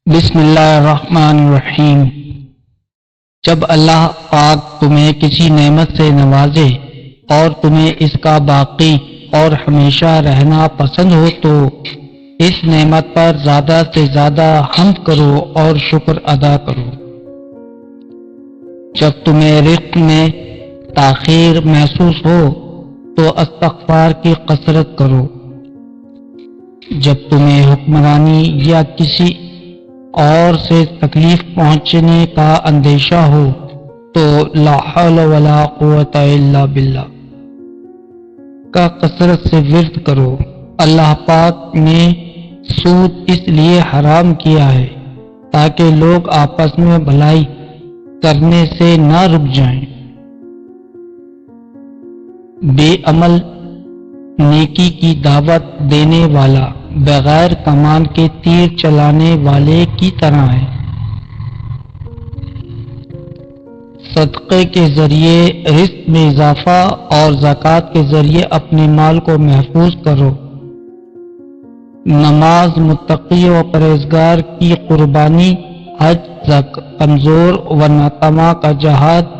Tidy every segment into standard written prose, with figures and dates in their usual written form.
بسم اللہ الرحمن الرحیم۔ جب اللہ پاک تمہیں کسی نعمت سے نوازے اور تمہیں اس کا باقی اور ہمیشہ رہنا پسند ہو تو اس نعمت پر زیادہ سے زیادہ حمد کرو اور شکر ادا کرو۔ جب تمہیں رزق میں تاخیر محسوس ہو تو استغفار کی کثرت کرو۔ جب تمہیں حکمرانی یا کسی اور سے تکلیف پہنچنے کا اندیشہ ہو تو لا حول ولا قوت الا باللہ کا کثرت سے ورد کرو۔ اللہ پاک نے سود اس لیے حرام کیا ہے تاکہ لوگ آپس میں بھلائی کرنے سے نہ رک جائیں۔ بے عمل نیکی کی دعوت دینے والا بغیر کمان کے تیر چلانے والے کی طرح ہے۔ صدقے کے ذریعے رزق میں اضافہ اور زکوٰۃ کے ذریعے اپنے مال کو محفوظ کرو۔ نماز متقی و پرہیزگار کی قربانی، حج کمزور و ناتواں کا جہاد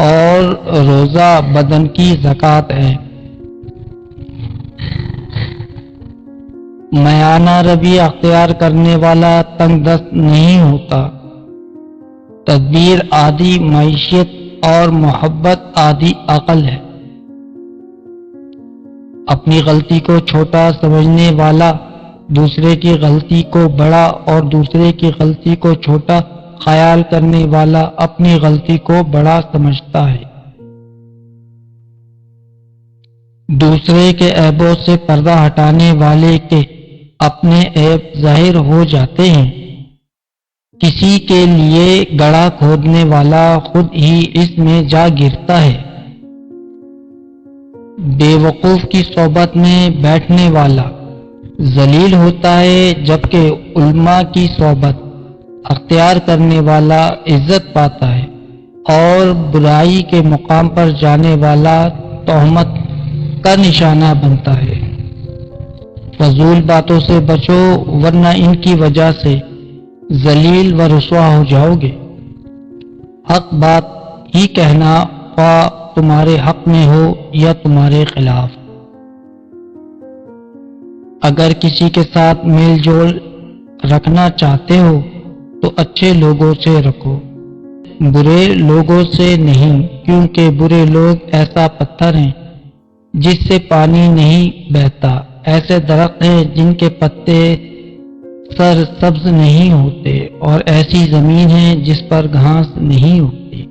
اور روزہ بدن کی زکوٰۃ ہے۔ میانہ روی اختیار کرنے والا تنگ دست نہیں ہوتا۔ تدبیر آدھی معیشت اور محبت آدھی عقل ہے۔ اپنی غلطی کو چھوٹا سمجھنے والا دوسرے کی غلطی کو بڑا اور دوسرے کی غلطی کو چھوٹا خیال کرنے والا اپنی غلطی کو بڑا سمجھتا ہے۔ دوسرے کے عیبوں سے پردہ ہٹانے والے کے اپنے عیب ظاہر ہو جاتے ہیں۔ کسی کے لیے گڑھا کھودنے والا خود ہی اس میں جا گرتا ہے۔ بے وقوف کی صحبت میں بیٹھنے والا ذلیل ہوتا ہے جبکہ علماء کی صحبت اختیار کرنے والا عزت پاتا ہے، اور برائی کے مقام پر جانے والا تہمت کا نشانہ بنتا ہے۔ فضول باتوں سے بچو ورنہ ان کی وجہ سے ذلیل و رسوا ہو جاؤ گے۔ حق بات ہی کہنا خواہ تمہارے حق میں ہو یا تمہارے خلاف۔ اگر کسی کے ساتھ میل جول رکھنا چاہتے ہو تو اچھے لوگوں سے رکھو، برے لوگوں سے نہیں، کیونکہ برے لوگ ایسا پتھر ہیں جس سے پانی نہیں بہتا، ایسے درخت ہیں جن کے پتے سر سبز نہیں ہوتے، اور ایسی زمین ہے جس پر گھاس نہیں ہوتی۔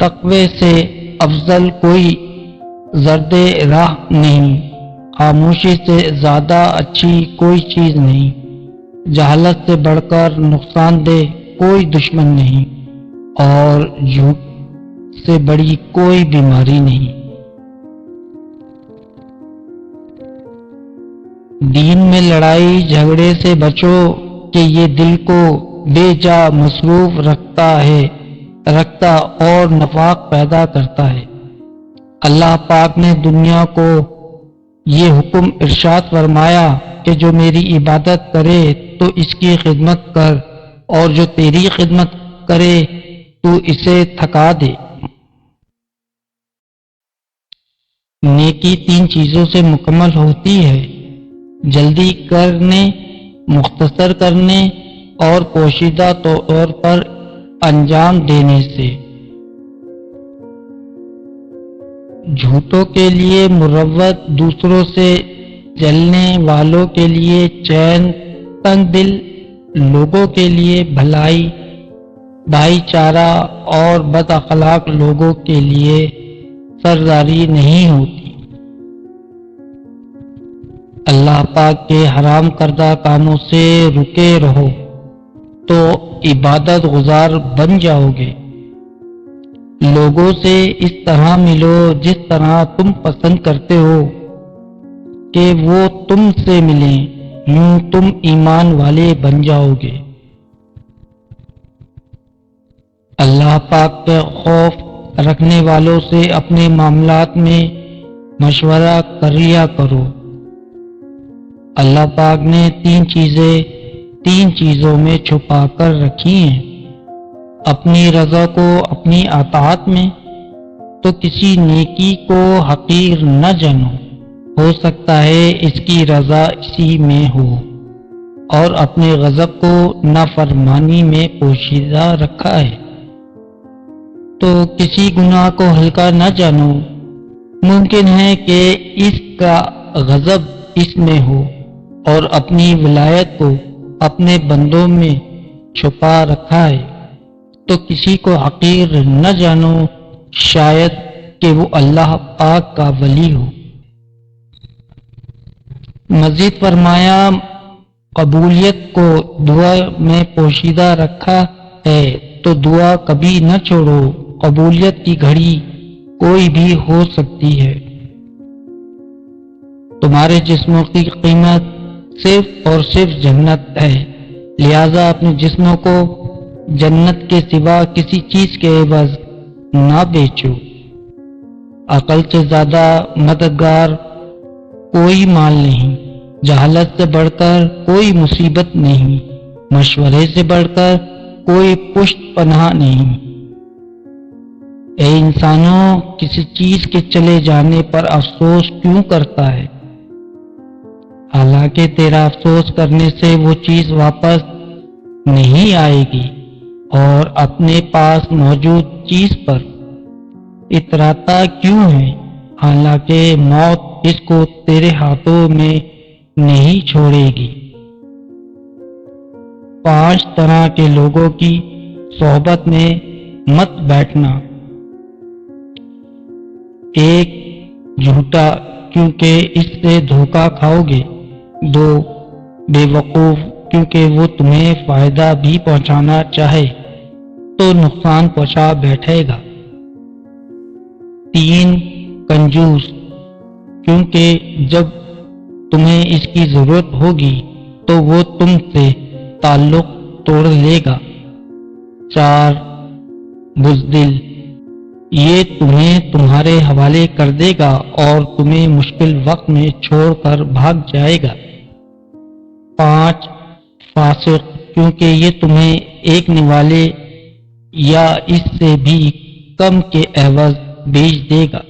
تقوی سے افضل کوئی زرد راہ نہیں، خاموشی سے زیادہ اچھی کوئی چیز نہیں، جہالت سے بڑھ کر نقصان دہ کوئی دشمن نہیں، اور جھوٹ سے بڑی کوئی بیماری نہیں۔ دین میں لڑائی جھگڑے سے بچو کہ یہ دل کو بے جا مصروف رکھتا اور نفاق پیدا کرتا ہے۔ اللہ پاک نے دنیا کو یہ حکم ارشاد فرمایا کہ جو میری عبادت کرے تو اس کی خدمت کر، اور جو تیری خدمت کرے تو اسے تھکا دے۔ نیکی 3 چیزوں سے مکمل ہوتی ہے: جلدی کرنے، مختصر کرنے اور پوشیدہ طور پر انجام دینے سے۔ جھوٹوں کے لیے مروت، دوسروں سے جلنے والوں کے لیے چین، تنگ دل لوگوں کے لیے بھلائی، بھائی چارہ اور بد اخلاق لوگوں کے لیے سرداری نہیں ہوتی۔ اللہ پاک کے حرام کردہ کاموں سے رکے رہو تو عبادت گزار بن جاؤ گے۔ لوگوں سے اس طرح ملو جس طرح تم پسند کرتے ہو کہ وہ تم سے ملیں، یوں تم ایمان والے بن جاؤ گے۔ اللہ پاک کے خوف رکھنے والوں سے اپنے معاملات میں مشورہ کر لیا کرو۔ اللہ پاک نے تین چیزوں میں چھپا کر رکھی ہیں، اپنی رضا کو اپنی اطاعت میں، تو کسی نیکی کو حقیر نہ جانو، ہو سکتا ہے اس کی رضا اسی میں ہو، اور اپنے غضب کو نافرمانی میں پوشیدہ رکھا ہے۔ تو کسی گناہ کو ہلکا نہ جانو، ممکن ہے کہ اس کا غضب اس میں ہو، اور اپنی ولایت کو اپنے بندوں میں چھپا رکھا ہے، تو کسی کو حقیر نہ جانو، شاید کہ وہ اللہ پاک کا ولی ہو۔ مزید فرمایا، قبولیت کو دعا میں پوشیدہ رکھا ہے، تو دعا کبھی نہ چھوڑو، قبولیت کی گھڑی کوئی بھی ہو سکتی ہے۔ تمہارے جسموں کی قیمت صرف اور صرف جنت ہے، لہذا اپنے جسموں کو جنت کے سوا کسی چیز کے عوض نہ بیچو۔ عقل سے زیادہ مددگار کوئی مال نہیں، جہالت سے بڑھ کر کوئی مصیبت نہیں، مشورے سے بڑھ کر کوئی پشت پناہ نہیں۔ اے انسانوں، کسی چیز کے چلے جانے پر افسوس کیوں کرتا ہے؟ حالانکہ تیرا افسوس کرنے سے وہ چیز واپس نہیں آئے گی، اور اپنے پاس موجود چیز پر اتراتا کیوں ہے، حالانکہ موت اس کو تیرے ہاتھوں میں نہیں چھوڑے گی۔ 5 طرح کے لوگوں کی صحبت میں مت بیٹھنا۔ 1 جھوٹا، کیونکہ اس سے دھوکہ کھاؤ گے۔ 2 بے وقوف، کیونکہ وہ تمہیں فائدہ بھی پہنچانا چاہے تو نقصان پہنچا بیٹھے گا۔ 3 کنجوس، کیونکہ جب تمہیں اس کی ضرورت ہوگی تو وہ تم سے تعلق توڑ لے گا۔ 4 بزدل، یہ تمہیں تمہارے حوالے کر دے گا اور تمہیں مشکل وقت میں چھوڑ کر بھاگ جائے گا۔ 5 فاسق، کیونکہ یہ تمہیں ایک نوالے یا اس سے بھی کم کے عوض بیچ دے گا۔